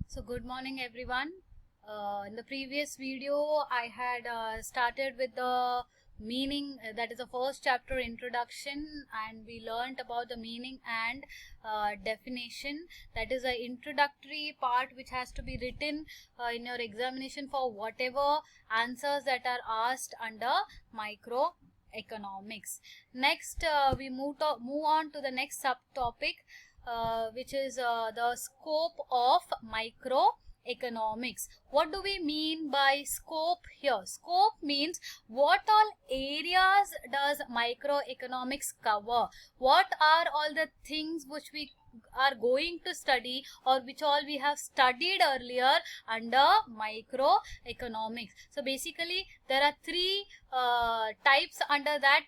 So good morning everyone. In the previous video I had started with the meaning, that is the first chapter, introduction, and we learnt about the meaning and definition. That is an introductory part which has to be written in your examination for whatever answers that are asked under microeconomics. Next we move on to the next subtopic, which is the scope of microeconomics. What do we mean by scope here? Scope means what all areas does microeconomics cover? What are all the things which we are going to study, or which all we have studied earlier under microeconomics? So basically there are three types under that.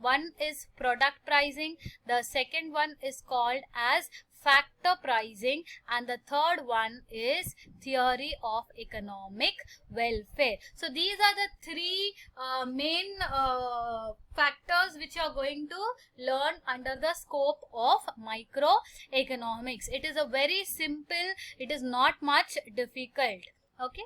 One is product pricing, the second one is called as factor pricing, and the third one is theory of economic welfare. So these are the three main factors which you are going to learn under the scope of microeconomics. It is a very simple, it is not much difficult. Okay.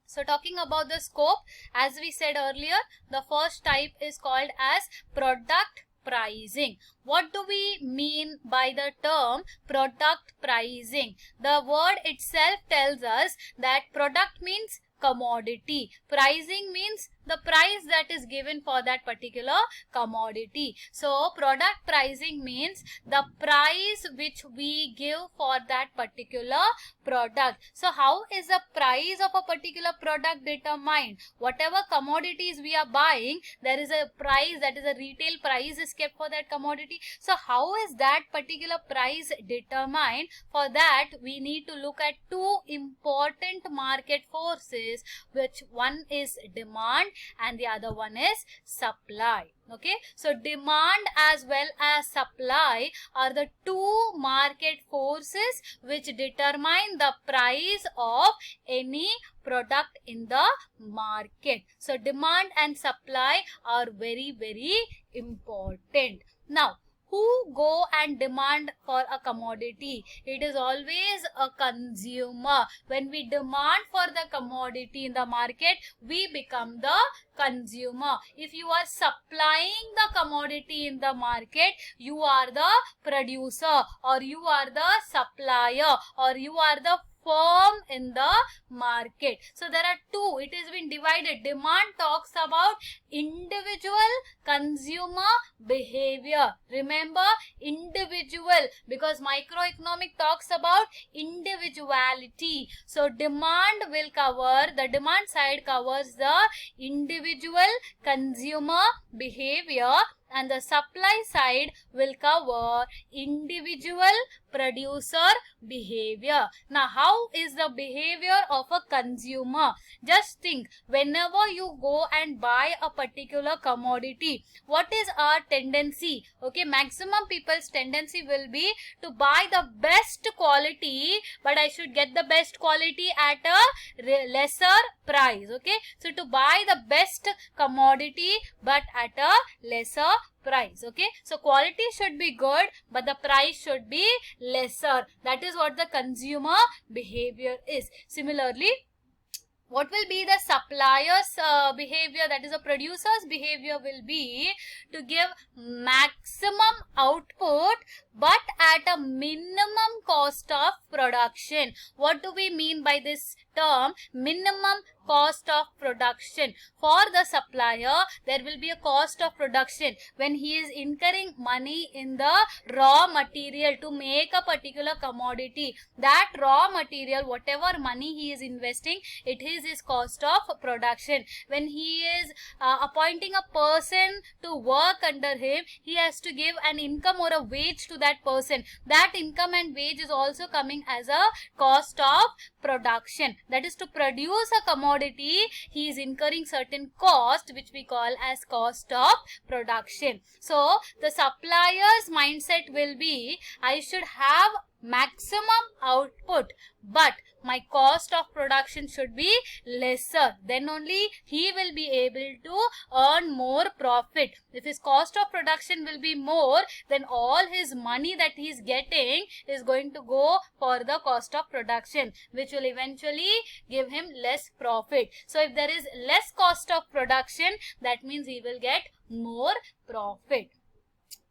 So talking about the scope, as we said earlier, the first type is called as product pricing. What do we mean by the term product pricing? The word itself tells us that product means commodity. Pricing means the price that is given for that particular commodity. So product pricing means the price which we give for that particular product. So how is the price of a particular product determined? Whatever commodities we are buying, there is a price, that is a retail price is kept for that commodity. So how is that particular price determined? For that we need to look at two important market forces, which one is demand and the other one is supply. Okay, so demand as well as supply are the two market forces which determine the price of any product in the market. So demand and supply are very, very important. Now, who go and demand for a commodity? It is always a consumer. When we demand for the commodity in the market, we become the consumer. If you are supplying the commodity in the market, you are the producer, or you are the supplier, or you are the firm in the market. So there are two, it has been divided. Demand talks about individual consumer behavior. Remember, individual, because microeconomic talks about individuality. So demand will cover, the demand side covers the individual consumer behavior, and the supply side will cover individual producer behavior. Now, how is the behavior of a consumer? Just think, whenever you go and buy a particular commodity, what is our tendency? Okay, maximum people's tendency will be to buy the best quality, but I should get the best quality at a lesser price. Okay, so to buy the best commodity but at a lesser price. Okay, so quality should be good but the price should be lesser. That is what the consumer behavior is. Similarly, what will be the supplier's behavior, that is a producer's behavior, will be to give maximum output but at a minimum cost of production. What do we mean by this term, minimum cost of production? For the supplier, there will be a cost of production when he is incurring money in the raw material to make a particular commodity. That raw material, whatever money he is investing, it is his cost of production. When he is appointing a person to work under him, he has to give an income or a wage to that person. That income and wage is also coming as a cost of production. That is, to produce a commodity, he is incurring certain cost which we call as cost of production. So the supplier's mindset will be, I should have maximum output, but my cost of production should be lesser. Then only he will be able to earn more profit. If his cost of production will be more, then all his money that he is getting is going to go for the cost of production, which will eventually give him less profit. So if there is less cost of production, that means he will get more profit.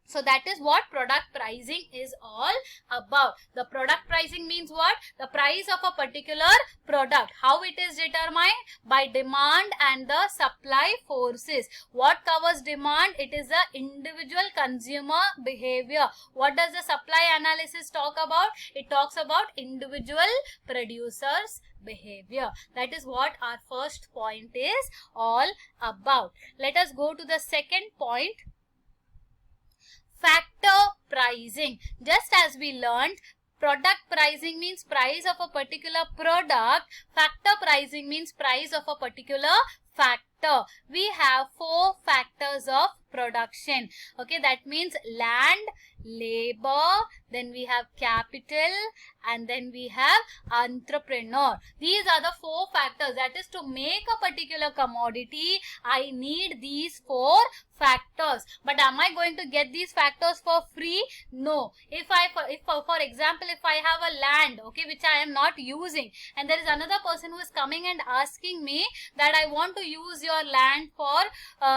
So that is what product pricing is all about. The product pricing means what? The price of a particular product. How it is determined? By demand and the supply forces. What covers demand? It is the individual consumer behavior. What does the supply analysis talk about? It talks about individual producers' behavior. That is what our first point is all about. Let us go to the second point. Factor pricing. Just as we learned, product pricing means price of a particular product. Factor pricing means price of a particular factor. We have 4 factors of production. Okay, that means land, labor, then we have capital, and then we have entrepreneur. These are the 4 factors. That is, to make a particular commodity, I need these 4 factors. But am I going to get these factors for free? No. If for example, if I have a land, okay, which I am not using, and there is another person who is coming and asking me that I want to use your land for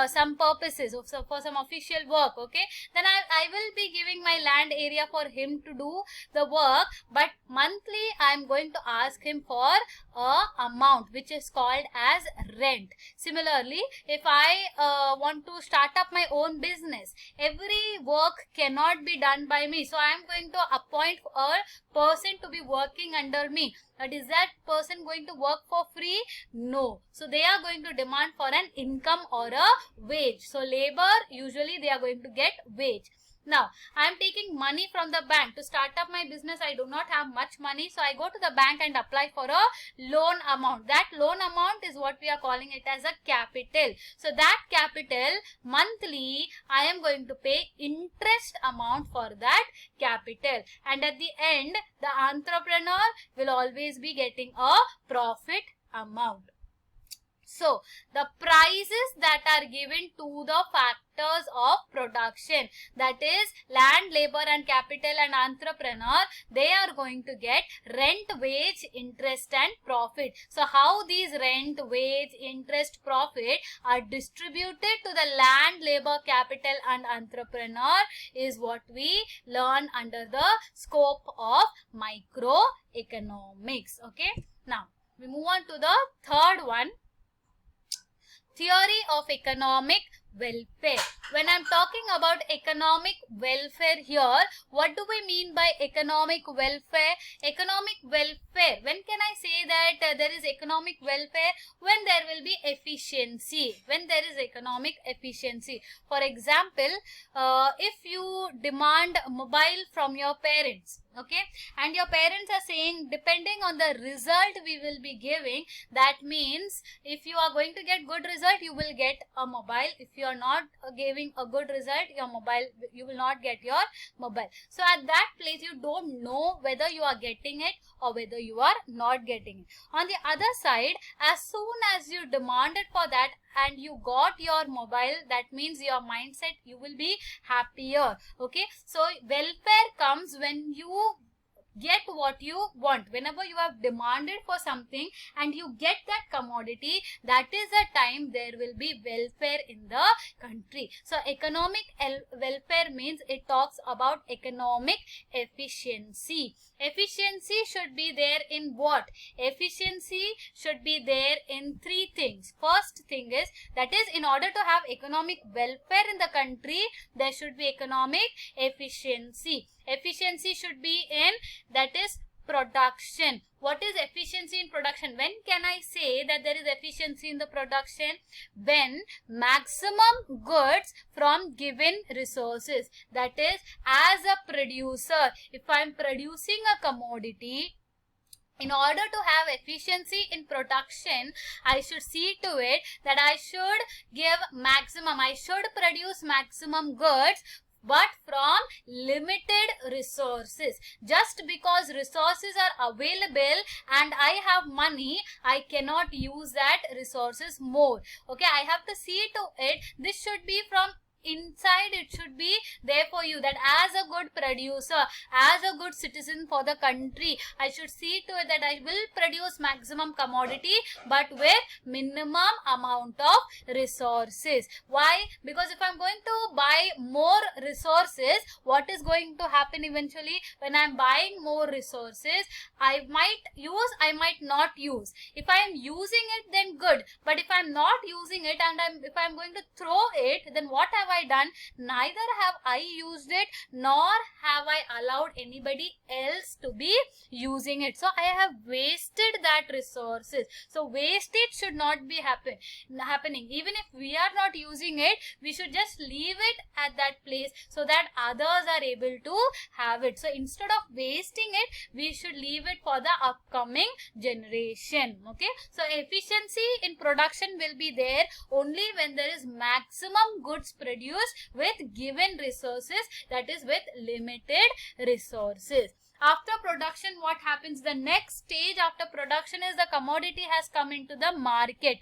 some purposes, so for some official work, okay, then I will be giving my land area for him to do the work, but monthly I am going to ask him for a amount which is called as rent. Similarly, if I want to start up my own business, every work cannot be done by me, so I am going to appoint a person to be working under me. But is that person going to work for free? No. So they are going to demand for an income or a wage. So labor, usually they are going to get wage. Now, I am taking money from the bank to start up my business. I do not have much money, so I go to the bank and apply for a loan amount. That loan amount is what we are calling it as a capital. So that capital, monthly, I am going to pay interest amount for that capital. And at the end, the entrepreneur will always be getting a profit amount. So, the prices that are given to the factors of production, that is land, labor and capital and entrepreneur, they are going to get rent, wage, interest and profit. So, how these rent, wage, interest, profit are distributed to the land, labor, capital and entrepreneur is what we learn under the scope of microeconomics. Okay. Now, we move on to the third one. Theory of economic welfare. When I am talking about economic welfare here, what do we mean by economic welfare? Economic welfare, when can I say that there is economic welfare? When there will be efficiency. When there is economic efficiency. For example, if you demand mobile from your parents, okay, and your parents are saying depending on the result we will be giving, that means if you are going to get good result, you will get a mobile. If you are not giving a good result, you will not get your mobile. So at that place, you don't know whether you are getting it or whether you are not getting it. On the other side, as soon as you demanded for that and you got your mobile, that means your mindset, you will be happier. Okay, so welfare comes when you get what you want. Whenever you have demanded for something and you get that commodity, that is the time there will be welfare in the country. So economic welfare means it talks about economic efficiency. Efficiency should be there in what? Efficiency should be there in 3 things. First thing is, that is, in order to have economic welfare in the country, there should be economic efficiency. Efficiency should be in, that is, production. What is efficiency in production? When can I say that there is efficiency in the production? When maximum goods from given resources. That is, as a producer, if I am producing a commodity, in order to have efficiency in production, I should see to it that I should give maximum, I should produce maximum goods but from limited resources. Just because resources are available and I have money, I cannot use that resources more. Okay, I have to see to it, this should be from inside, it should be there for you, that as a good producer, as a good citizen for the country, I should see to it that I will produce maximum commodity but with minimum amount of resources. Why? Because if I'm going to buy more resources, what is going to happen eventually? When I'm buying more resources, I might use, I might not use. If I am using it, then good, but if I'm not using it and if I'm going to throw it, then what have I done? Neither have I used it, nor have I allowed anybody else to be using it. So I have wasted that resources. So wastage should not be happening. Even if we are not using it, we should just leave it at that place so that others are able to have it. So instead of wasting it, we should leave it for the upcoming generation. Okay, so efficiency in production will be there only when there is maximum goods produced with given resources, that is with limited resources. After production, what happens? The next stage after production is the commodity has come into the market.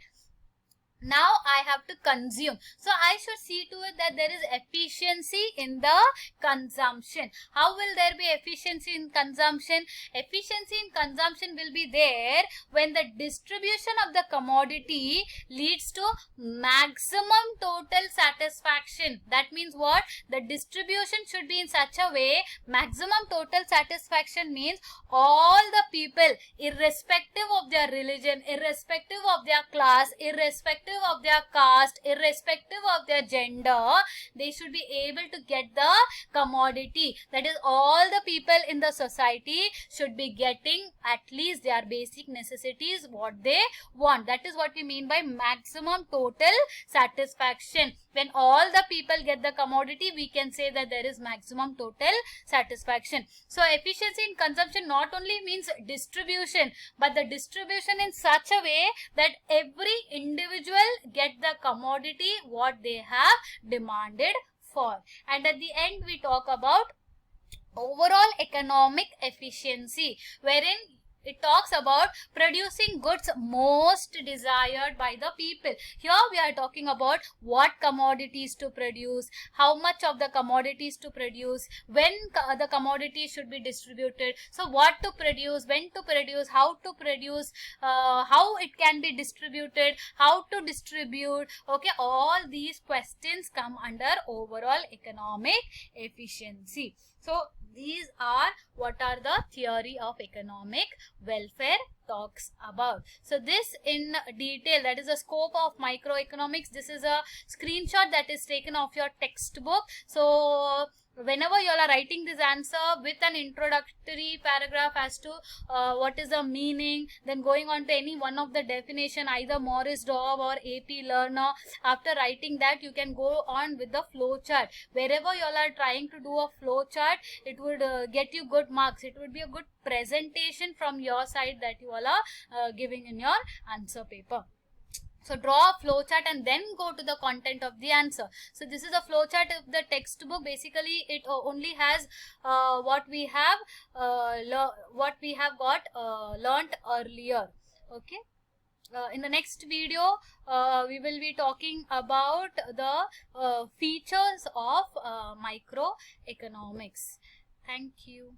Now I have to consume. So I should see to it that there is efficiency in the consumption. How will there be efficiency in consumption? Efficiency in consumption will be there when the distribution of the commodity leads to maximum total satisfaction. That means what? The distribution should be in such a way, maximum total satisfaction means all the people, irrespective of their religion, irrespective of their class, irrespective of their caste, irrespective of their gender, they should be able to get the commodity. That is, all the people in the society should be getting at least their basic necessities, what they want. That is what we mean by maximum total satisfaction. When all the people get the commodity, we can say that there is maximum total satisfaction. So efficiency in consumption not only means distribution, but the distribution in such a way that every individual get the commodity what they have demanded for. And at the end, we talk about overall economic efficiency, wherein it talks about producing goods most desired by the people. Here we are talking about what commodities to produce, how much of the commodities to produce, when the commodity should be distributed. So what to produce, when to produce, how to produce, how it can be distributed, how to distribute. Okay, all these questions come under overall economic efficiency. So these are what are the theory of economic welfare talks about. So this in detail, that is the scope of microeconomics. This is a screenshot that is taken of your textbook. So whenever you are writing this answer with an introductory paragraph as to what is the meaning, then going on to any one of the definition, either Morris Dobb or AP Lerner, after writing that you can go on with the flow chart. Wherever you all are trying to do a flow chart, it would get you good marks. It would be a good presentation from your side that you all are giving in your answer paper. So draw a flowchart and then go to the content of the answer. So this is a flowchart of the textbook. Basically, it only has what we have got learnt earlier. Okay. In the next video, we will be talking about the features of microeconomics. Thank you.